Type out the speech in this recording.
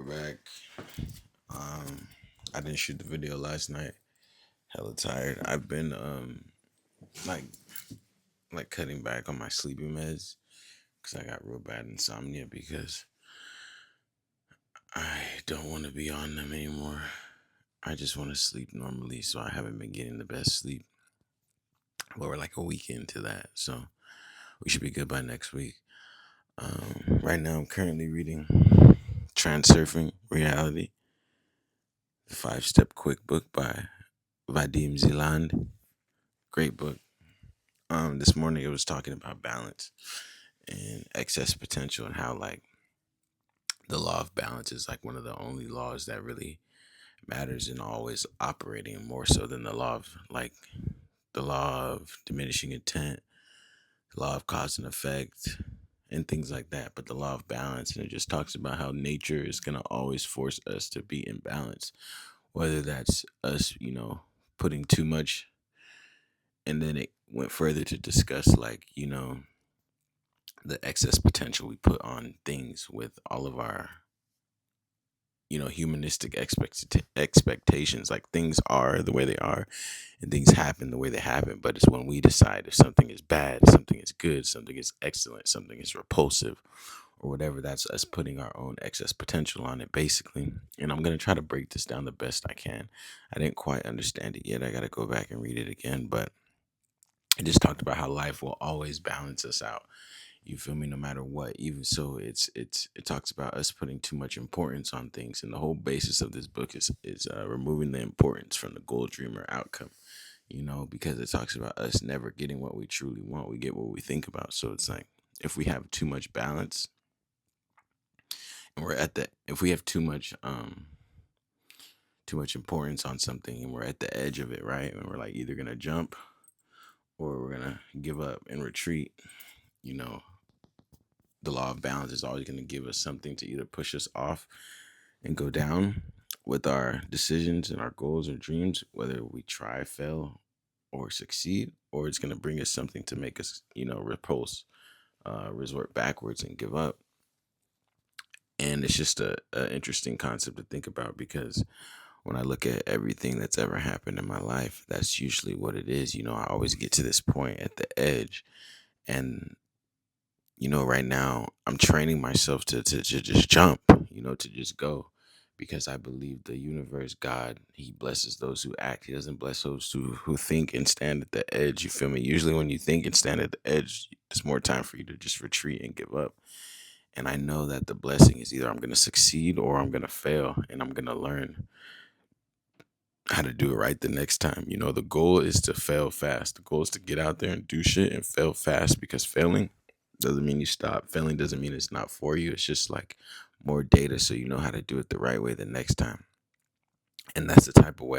back. Um, I didn't shoot the video last night. Hella tired. I've been like cutting back on my sleeping meds because I got real bad insomnia because I don't want to be on them anymore. I just want to sleep normally, so I haven't been getting the best sleep. But we're like a week into that, so we should be good by next week. Right now, I'm currently reading Transurfing Reality, the 5 Step Quick Book by Vadim Ziland. Great book. This morning it was talking about balance and excess potential and how like the law of balance is like one of the only laws that really matters and always operating more so than the law of diminishing intent, the law of cause and effect, and things like that. But the law of balance, and it just talks about how nature is gonna always force us to be in balance, whether that's us, putting too much. And then it went further to discuss the excess potential we put on things with all of our humanistic expectations. Like things are the way they are and things happen the way they happen, but it's when we decide if something is bad, something is good, something is excellent, something is repulsive, or whatever. That's us putting our own excess potential on it, basically. And I'm going to try to break this down the best I can. I didn't quite understand it yet. I got to go back and read it again, but it just talked about how life will always balance us out. You feel me? No matter what. Even so, it talks about us putting too much importance on things, and the whole basis of this book is removing the importance from the goal, dream, or outcome. Because it talks about us never getting what we truly want. We get what we think about. So it's like if we have too much balance, and if we have too much importance on something, and we're at the edge of it, right? And we're like either gonna jump or we're gonna give up and retreat. You know, the law of balance is always going to give us something to either push us off and go down with our decisions and our goals or dreams, whether we try, fail, or succeed, or it's going to bring us something to make us, repulse, resort backwards and give up. And it's just a interesting concept to think about because when I look at everything that's ever happened in my life, that's usually what it is. I always get to this point at the edge. And right now I'm training myself to just jump, to just go because I believe the universe, God, he blesses those who act. He doesn't bless those who think and stand at the edge. You feel me? Usually when you think and stand at the edge, it's more time for you to just retreat and give up. And I know that the blessing is either I'm going to succeed or I'm going to fail and I'm going to learn how to do it right the next time. The goal is to fail fast. The goal is to get out there and do shit and fail fast because failing doesn't mean you stop. Failing doesn't mean it's not for you. It's just like more data so you know how to do it the right way the next time. And that's the type of way